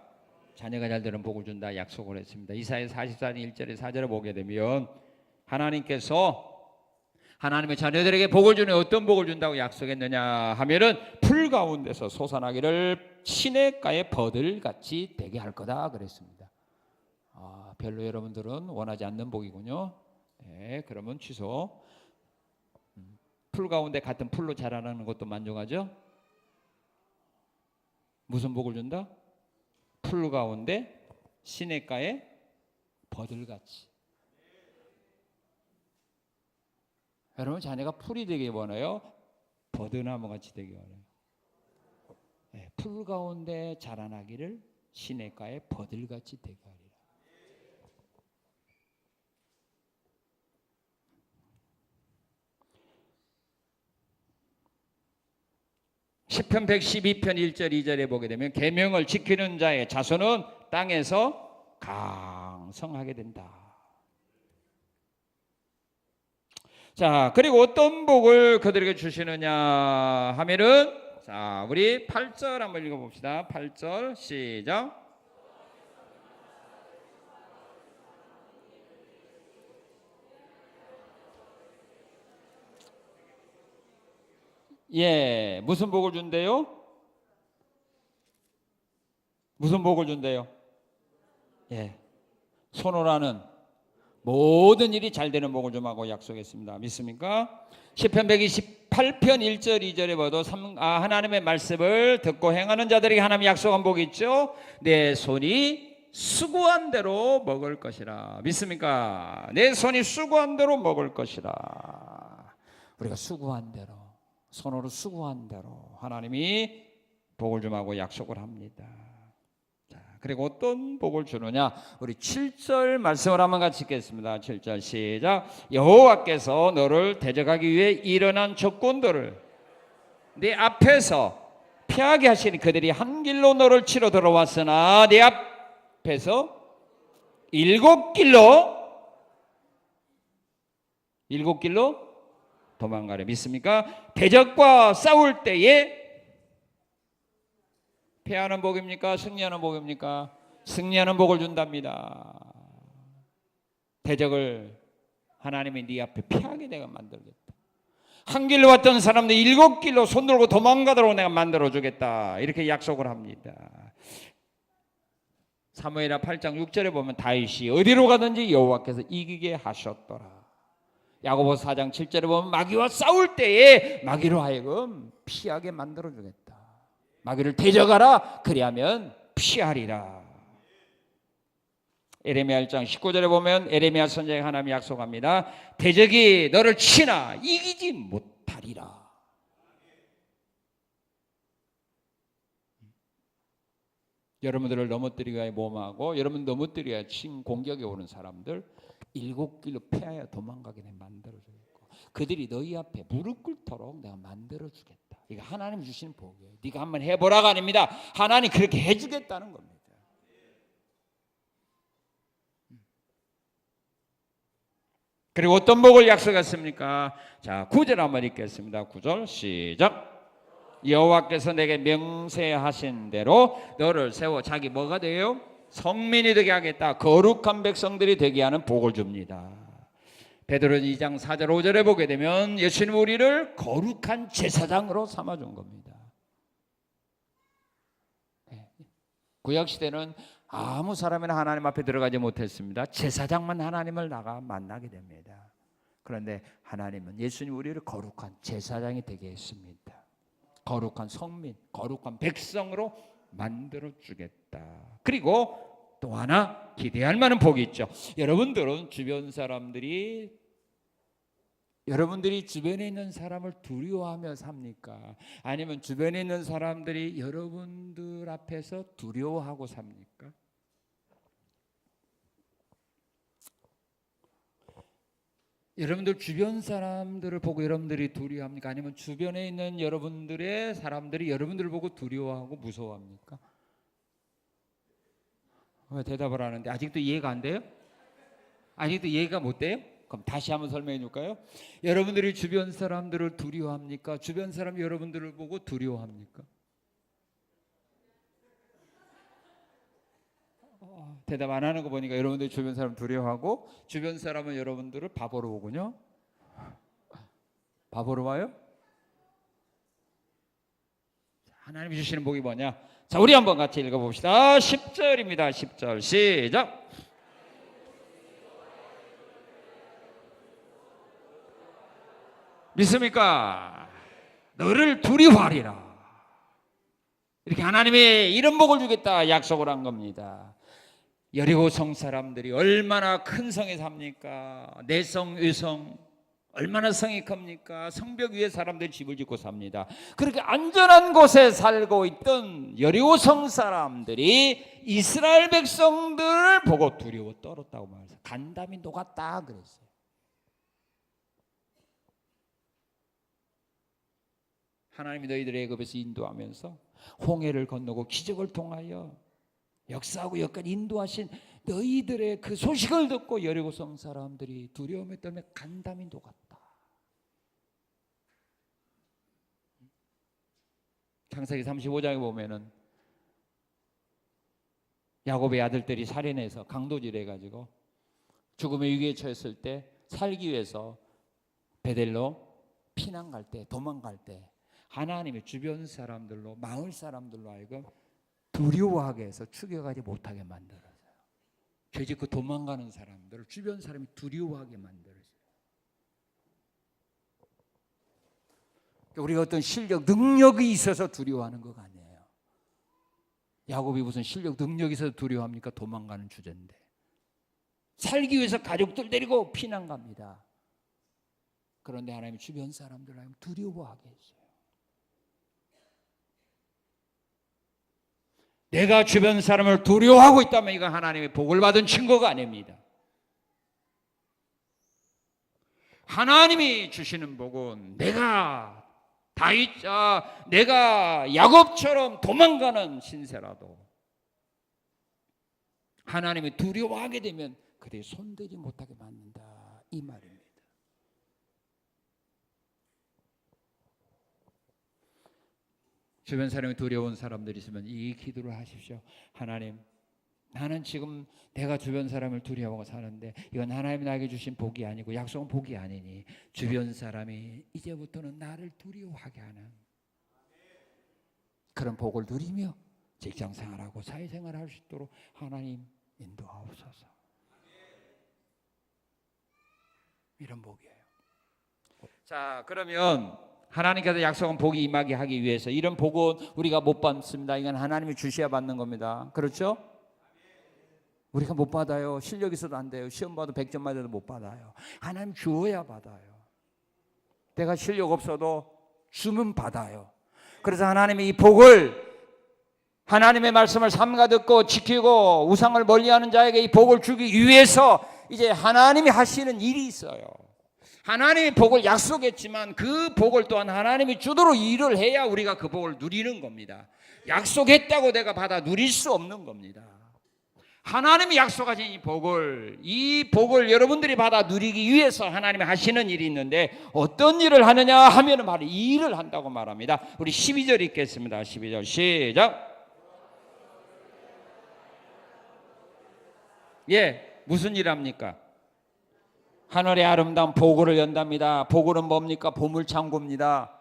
자녀가 잘 되는 복을 준다 약속을 했습니다. 이사야 44장 1절에 4절을 보게 되면 하나님께서 하나님의 자녀들에게 복을 주는 어떤 복을 준다고 약속했느냐 하면은 풀 가운데서 솟아나기를 시냇가의 버들같이 되게 할 거다 그랬습니다. 별로 여러분들은 원하지 않는 복이군요. 네, 그러면 취소. 풀 가운데 같은 풀로 자라나는 것도 만족하죠? 무슨 복을 준다? 풀 가운데 시냇가에 버들같이. 여러분 자녀가 풀이 되길 원해요? 버드나무같이 되길 원해요? 네, 풀 가운데 자라나기를 시냇가에 버들같이 되게 하리라. 시편 112편 1절 2절에 보게 되면 계명을 지키는 자의 자손은 땅에서 강성하게 된다. 자, 그리고 어떤 복을 그들에게 주시느냐 하면은 자, 우리 8절 한번 읽어봅시다. 8절 시작. 예, 무슨 복을 준대요? 무슨 복을 준대요? 예, 손으로하는 모든 일이 잘 되는 복을 좀 하고 약속했습니다. 믿습니까? 시편 128편 1절 2절에 봐도 하나님의 말씀을 듣고 행하는 자들에게 하나님이 약속한 복이 있죠. 내 손이 수고한 대로 먹을 것이라. 믿습니까? 내 손이 수고한 대로 먹을 것이라. 우리가 수고한 대로 손으로 수고한 대로 하나님이 복을 좀 하고 약속을 합니다. 자, 그리고 어떤 복을 주느냐? 우리 7절 말씀을 한번 같이 읽겠습니다. 7절 시작. 여호와께서 너를 대적하기 위해 일어난 적군들을 네 앞에서 피하게 하시니 그들이 한 길로 너를 치러 들어왔으나 네 앞에서 7길로 도망가래. 믿습니까? 대적과 싸울 때에 패하는 복입니까? 승리하는 복입니까? 승리하는 복을 준답니다. 대적을 하나님이 네 앞에 피하게 내가 만들겠다. 한 길로 왔던 사람들 7길로 손 들고 도망가도록 내가 만들어주겠다. 이렇게 약속을 합니다. 사무엘하 8장 6절에 보면 다윗이 어디로 가든지 여호와께서 이기게 하셨더라. 야고보서 4장 7절에 보면 마귀와 싸울 때에 마귀로 하여금 피하게 만들어주겠다. 마귀를 대적하라. 그리하면 피하리라. 에레미야 1장 19절에 보면 에레미야 선지자가 하나님이 약속합니다. 대적이 너를 치나 이기지 못하리라. 여러분들을 넘어뜨리기에 모험하고 여러분 넘어뜨려야 침 공격에 오는 사람들 7길로 패하여 도망가게 만들어주고 그들이 너희 앞에 무릎 꿇도록 내가 만들어주겠다. 이거 하나님 주시는 복이에요. 네가 한번 해보라가 아닙니다. 하나님 그렇게 해주겠다는 겁니다. 그리고 어떤 복을 약속했습니까? 자, 9절 한번 읽겠습니다. 9절 시작. 여호와께서 내게 명세하신 대로 너를 세워 자기 뭐가 돼요? 성민이 되게 하겠다. 거룩한 백성들이 되게 하는 복을 줍니다. 베드로 2장 4절 5절에 보게 되면 예수님 우리를 거룩한 제사장으로 삼아준 겁니다. 구약시대는 아무 사람이나 하나님 앞에 들어가지 못했습니다. 제사장만 하나님을 나가 만나게 됩니다. 그런데 하나님은 예수님 우리를 거룩한 제사장이 되게 했습니다. 거룩한 성민, 거룩한 백성으로 만들어주겠다. 그리고 또 하나 기대할 만한 복이 있죠. 여러분들은 주변 사람들이 여러분들이 주변에 있는 사람을 두려워하며 삽니까? 아니면 주변에 있는 사람들이 여러분들 앞에서 두려워하고 삽니까? 여러분들 주변 사람들을 보고 여러분들이 두려워합니까? 아니면 주변에 있는 여러분들의 사람들이 여러분들을 보고 두려워하고 무서워합니까? 왜 대답을 하는데 아직도 이해가 안 돼요? 아직도 이해가 못 돼요? 그럼 다시 한번 설명해 줄까요? 여러분들이 주변 사람들을 두려워합니까? 주변 사람이 여러분들을 보고 두려워합니까? 대답 안 하는 거 보니까 여러분들이 주변 사람 두려워하고 주변 사람은 여러분들을 바보로 보군요. 바보로 봐요? 하나님이 주시는 복이 뭐냐? 자, 우리 한번 같이 읽어봅시다. 10절입니다. 10절 시작. 믿습니까? 너를 두려워하리라. 이렇게 하나님이 이런 복을 주겠다 약속을 한 겁니다. 여리고성 사람들이 얼마나 큰 성에 삽니까? 내성, 외성 얼마나 성이 큽니까? 성벽 위에 사람들이 집을 짓고 삽니다. 그렇게 안전한 곳에 살고 있던 여리고성 사람들이 이스라엘 백성들을 보고 두려워 떨었다고 말했어요. 간담이 녹았다 그랬어요. 하나님이 너희들의 애굽에서 인도하면서 홍해를 건너고 기적을 통하여 역사하고 여기까지 인도하신 너희들의 그 소식을 듣고 여리고성 사람들이 두려움에 떨며 간담이 녹았다. 창세기 35장에 보면은 야곱의 아들들이 살인해서 강도질 해가지고 죽음의 위기에 처했을 때 살기 위해서 베델로 피난 갈 때, 도망갈 때 하나님의 주변 사람들로, 마을 사람들로 하여금 두려워하게 해서 죽여가지 못하게 만들었어요. 죄짓고 도망가는 사람들을 주변 사람이 두려워하게 만들었어요. 우리가 어떤 실력, 능력이 있어서 두려워하는 것 아니에요. 야곱이 무슨 실력, 능력이 있어서 두려워합니까? 도망가는 주제인데. 살기 위해서 가족들 데리고 피난 갑니다. 그런데 하나님이 주변 사람들을 두려워하게 했어요. 내가 주변 사람을 두려워하고 있다면 이건 하나님의 복을 받은 증거가 아닙니다. 하나님이 주시는 복은 내가 내가 야곱처럼 도망가는 신세라도 하나님이 두려워하게 되면 그들이 손대지 못하게 만든다 이 말입니다. 주변 사람이 두려운 사람들이 있으면 이 기도를 하십시오. 하나님, 나는 지금 내가 주변 사람을 두려워하고 사는데 이건 하나님이 나에게 주신 복이 아니고 약속은 복이 아니니 주변 사람이 이제부터는 나를 두려워하게 하는 그런 복을 누리며 직장생활하고 사회생활할 수 있도록 하나님 인도하옵소서. 이런 복이에요. 자, 그러면 하나님께서 약속한 복이 임하게 하기 위해서 이런 복은 우리가 못 받습니다. 이건 하나님이 주셔야 받는 겁니다. 그렇죠? 우리가 못 받아요. 실력 있어도 안 돼요. 시험 봐도 100점 맞아도 못 받아요. 하나님 주어야 받아요. 내가 실력 없어도 주면 받아요. 그래서 하나님이 이 복을 하나님의 말씀을 삼가 듣고 지키고 우상을 멀리하는 자에게 이 복을 주기 위해서 이제 하나님이 하시는 일이 있어요. 하나님이 복을 약속했지만 그 복을 또한 하나님이 주도록 일을 해야 우리가 그 복을 누리는 겁니다. 약속했다고 내가 받아 누릴 수 없는 겁니다. 하나님이 약속하신 이 복을 여러분들이 받아 누리기 위해서 하나님이 하시는 일이 있는데 어떤 일을 하느냐 하면 바로 이 일을 한다고 말합니다. 우리 12절 읽겠습니다. 12절 시작. 예, 무슨 일 합니까? 하늘의 아름다운 보고를 연답니다. 보고는 뭡니까? 보물창고입니다.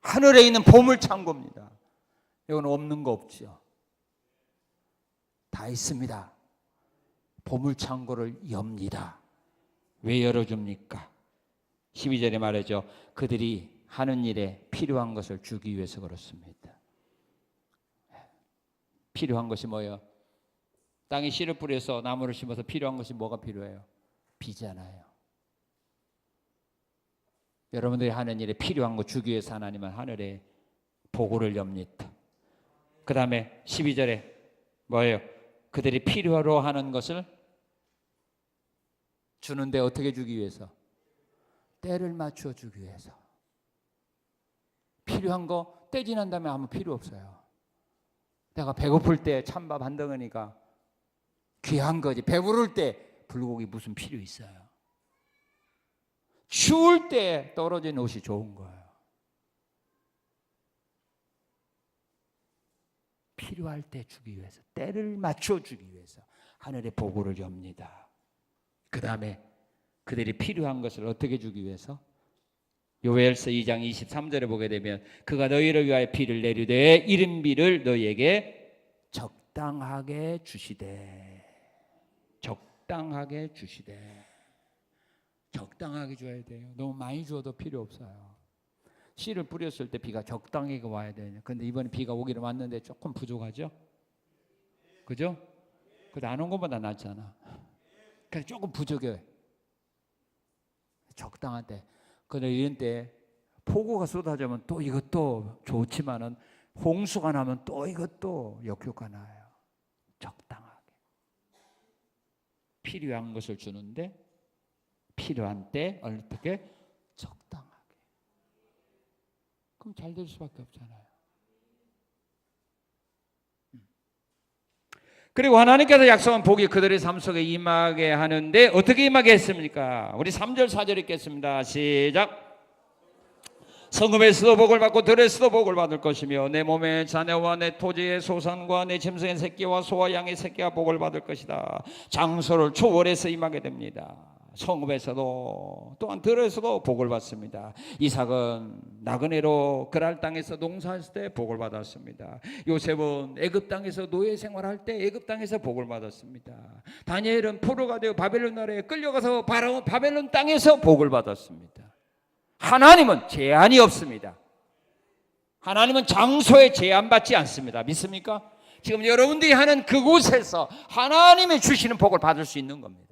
하늘에 있는 보물창고입니다. 이건 없는 거 없죠. 다 있습니다. 보물창고를 엽니다. 왜 열어줍니까? 12절에 말하죠. 그들이 하는 일에 필요한 것을 주기 위해서 그렇습니다. 필요한 것이 뭐예요? 땅에 씨를 뿌려서 나무를 심어서 필요한 것이 뭐가 필요해요? 비잖아요. 여러분들이 하는 일에 필요한 거 주기 위해서 하나님은 하늘에 보고를 엽니다. 그 다음에 12절에 뭐예요? 그들이 필요로 하는 것을 주는데 어떻게 주기 위해서? 때를 맞춰 주기 위해서. 필요한 거 때 지난 다음에 아무 필요 없어요. 내가 배고플 때 찬밥 한 덩어니까 귀한 거지. 배부를 때 불고기 무슨 필요 있어요? 추울 때 떨어진 옷이 좋은 거예요. 필요할 때 주기 위해서, 때를 맞춰 주기 위해서 하늘의 보고를 엽니다. 그 다음에 그들이 필요한 것을 어떻게 주기 위해서? 요엘서 2장 23절에 보게 되면 그가 너희를 위하여 비를 내리되 이른 비를 너희에게 적당하게 주시되, 적당하게 주시되. 적당하게 줘야 돼요. 너무 많이 줘도 필요 없어요. 씨를 뿌렸을 때 비가 적당하게 와야 돼요. 그런데 이번에 비가 오기로 왔는데 조금 부족하죠? 그죠? 그래도 안 온 것보다 낫잖아. 그래서 조금 부족해. 적당한 때. 그런데 이런 때 폭우가 쏟아지면 또 이것도 좋지만은 홍수가 나면 또 이것도 역효과 나요. 적당하게. 필요한 것을 주는데 필요한 때 어떻게? 적당하게. 그럼 잘 될 수밖에 없잖아요. 그리고 하나님께서 약속한 복이 그들의 삶 속에 임하게 하는데 어떻게 임하게 했습니까? 우리 3절 4절 읽겠습니다. 시작. 성읍에서도 복을 받고 들에서도 복을 받을 것이며 내 몸의 자녀와 내 토지의 소산과 내 짐승의 새끼와 소와 양의 새끼가 복을 받을 것이다. 장소를 초월해서 임하게 됩니다. 성읍에서도 또한 들에서도 복을 받습니다. 이삭은 나그네로 그랄 땅에서 농사했을 때 복을 받았습니다. 요셉은 애굽 땅에서 노예 생활할 때 애굽 땅에서 복을 받았습니다. 다니엘은 포로가 되어 바벨론 나라에 끌려가서 바벨론 땅에서 복을 받았습니다. 하나님은 제한이 없습니다. 하나님은 장소에 제한받지 않습니다. 믿습니까? 지금 여러분들이 하는 그곳에서 하나님이 주시는 복을 받을 수 있는 겁니다.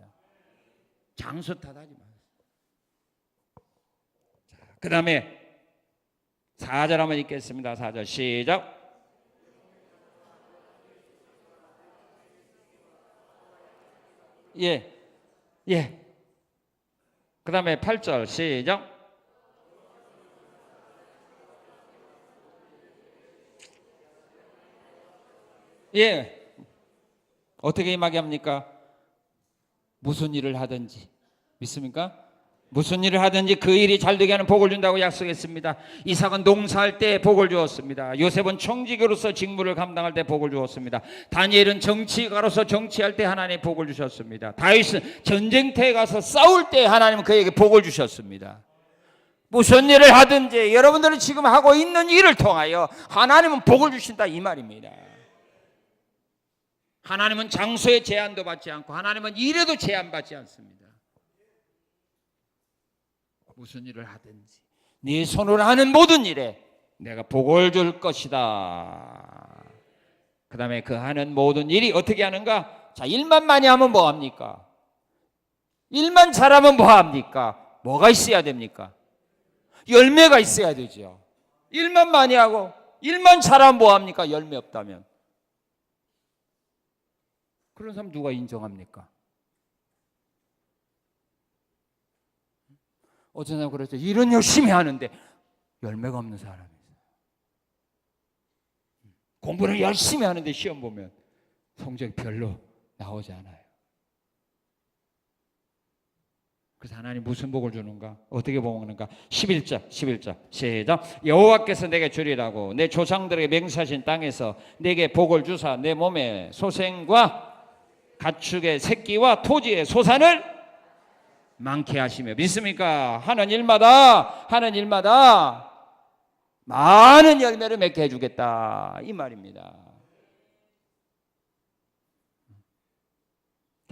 장소 탓하지 마세요. 그 다음에 4절 한번 읽겠습니다. 4절 시작. 예. 그 다음에 8절 시작. 예. 어떻게 임하게 합니까? 무슨 일을 하든지. 믿습니까? 무슨 일을 하든지 그 일이 잘 되게 하는 복을 준다고 약속했습니다. 이삭은 농사할 때 복을 주었습니다. 요셉은 청지기로서 직무를 감당할 때 복을 주었습니다. 다니엘은 정치가로서 정치할 때 하나님 복을 주셨습니다. 다윗은 전쟁터에 가서 싸울 때 하나님은 그에게 복을 주셨습니다. 무슨 일을 하든지 여러분들이 지금 하고 있는 일을 통하여 하나님은 복을 주신다 이 말입니다. 하나님은 장소에 제한도 받지 않고 하나님은 일에도 제한받지 않습니다. 무슨 일을 하든지 네 손으로 하는 모든 일에 내가 복을 줄 것이다. 그 다음에 그 하는 모든 일이 어떻게 하는가? 자, 일만 많이 하면 뭐합니까? 일만 잘하면 뭐합니까? 뭐가 있어야 됩니까? 열매가 있어야 되죠. 일만 많이 하고 일만 잘하면 뭐합니까? 열매 없다면. 그런 사람 누가 인정합니까? 어떤 사람 그렇죠. 일은 열심히 하는데 열매가 없는 사람이 있어요. 공부를 열심히 하는데 시험 보면 성적이 별로 나오지 않아요. 그래서 하나님 무슨 복을 주는가? 어떻게 복하는가? 11절 시작. 여호와께서 내게 주리라고 내 조상들에게 맹세하신 땅에서 내게 복을 주사 내 몸에 소생과 가축의 새끼와 토지의 소산을 많게 하시며 믿습니까? 하는 일마다 많은 열매를 맺게 해주겠다 이 말입니다.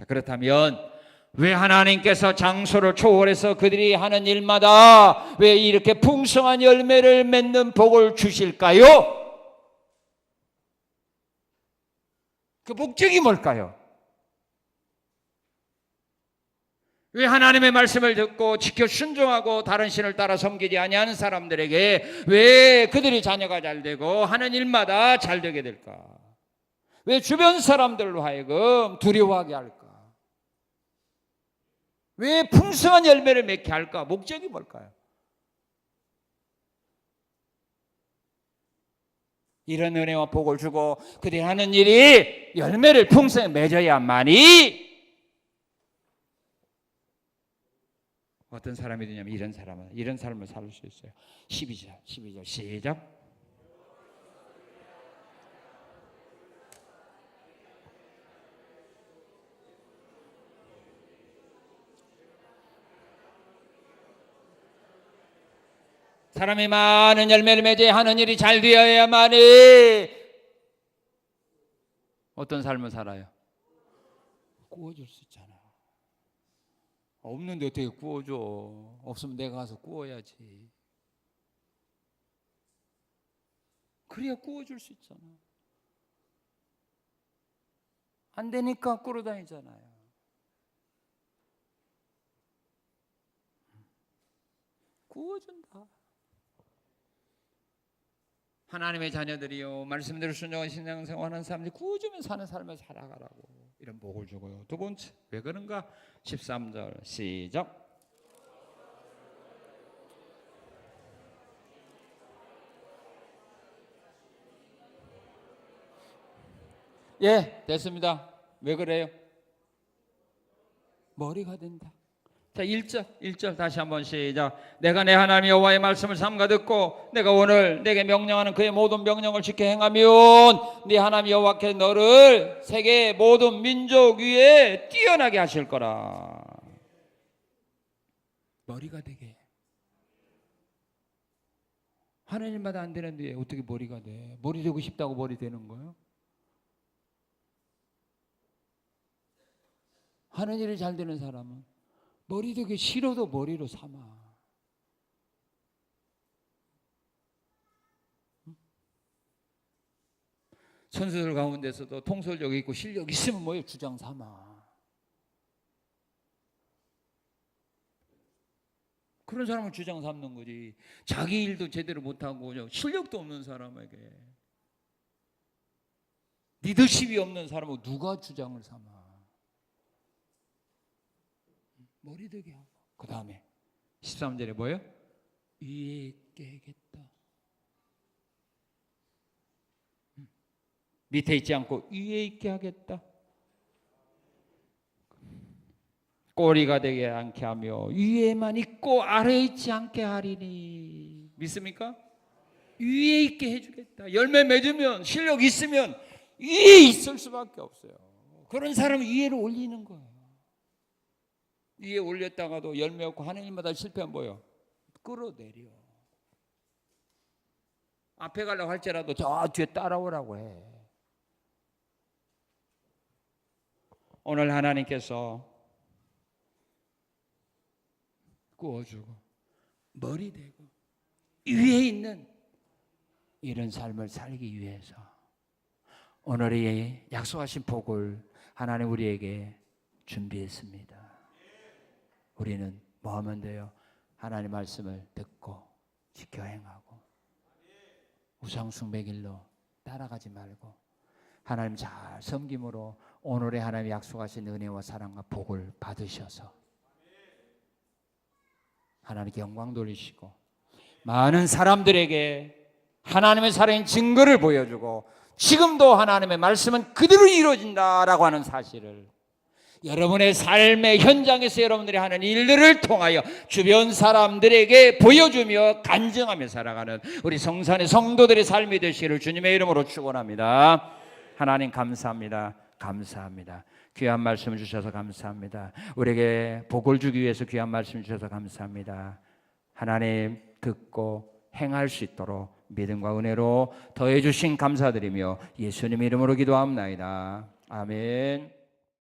그렇다면 왜 하나님께서 장소를 초월해서 그들이 하는 일마다 왜 이렇게 풍성한 열매를 맺는 복을 주실까요? 그 목적이 뭘까요? 왜 하나님의 말씀을 듣고 지켜 순종하고 다른 신을 따라 섬기지 아니하는 사람들에게 왜 그들이 자녀가 잘 되고 하는 일마다 잘 되게 될까? 왜 주변 사람들로 하여금 두려워하게 할까? 왜 풍성한 열매를 맺게 할까? 목적이 뭘까요? 이런 은혜와 복을 주고 그들이 하는 일이 열매를 풍성히 맺어야만이 어떤 사람이 되냐면 이런 삶을 살 수 있어요. 12절 시작. 사람이 많은 열매를 맺어야 하는 일이 잘 되어야만이 어떤 삶을 살아요? 구워줄 수 있잖아. 없는데 어떻게 구워줘? 없으면 내가 가서 구워야지. 그래야 구워줄 수 있잖아. 안 되니까 끌어다니잖아요. 구워준다. 하나님의 자녀들이요 말씀대로 순종한 신앙생활하는 사람들이 구워주면 사는 삶을 살아가라고 이런 복을 주고요. 두 번째 왜 그런가? 13절 시작. 예, 됐습니다. 왜 그래요? 머리가 된다. 자, 1절 다시 한번 시작. 내가 내 하나님 여호와의 말씀을 삼가 듣고 내가 오늘 내게 명령하는 그의 모든 명령을 지켜 행하면 네 하나님 여호와께서 너를 세계 모든 민족 위에 뛰어나게 하실 거라. 머리가 되게. 하나님마다 안 되는데 어떻게 머리가 돼? 머리 되고 싶다고 머리 되는 거예요? 하는 일이 잘 되는 사람은 머리 되기 싫어도 머리로 삼아. 선수들 가운데서도 통솔력 있고 실력 있으면 뭐예요? 주장 삼아. 그런 사람을 주장 삼는 거지. 자기 일도 제대로 못하고 실력도 없는 사람에게 리더십이 없는 사람은 누가 주장을 삼아? 머리 되게 하고. 그 다음에 13절에 뭐예요? 위에 있게 하겠다. 밑에 있지 않고 위에 있게 하겠다. 꼬리가 되게 않게 하며 위에만 있고 아래에 있지 않게 하리니. 믿습니까? 위에 있게 해주겠다. 열매 맺으면 실력 있으면 위에 있을 수밖에 없어요. 그런 사람은 위에로 올리는 거예요. 위에 올렸다가도 열매 없고 하는 일마다 실패하면 뭐예요? 끌어내려. 앞에 가려고 할지라도 저 뒤에 따라오라고 해. 오늘 하나님께서 구워주고 머리 대고 위에 있는 이런 삶을 살기 위해서 오늘의 약속하신 복을 하나님 우리에게 준비했습니다. 우리는 뭐 하면 돼요? 하나님 말씀을 듣고 지켜 행하고 우상 숭배 길로 따라가지 말고 하나님 잘 섬김으로 오늘의 하나님 약속하신 은혜와 사랑과 복을 받으셔서 하나님께 영광 돌리시고 많은 사람들에게 하나님의 살아있는 증거를 보여주고 지금도 하나님의 말씀은 그대로 이루어진다라고 하는 사실을 여러분의 삶의 현장에서 여러분들이 하는 일들을 통하여 주변 사람들에게 보여주며 간증하며 살아가는 우리 성산의 성도들의 삶이 되시기를 주님의 이름으로 축원합니다. 하나님 감사합니다. 감사합니다. 귀한 말씀을 주셔서 감사합니다. 우리에게 복을 주기 위해서 귀한 말씀을 주셔서 감사합니다. 하나님 듣고 행할 수 있도록 믿음과 은혜로 더해 주신 감사드리며 예수님 이름으로 기도합나이다. 아멘.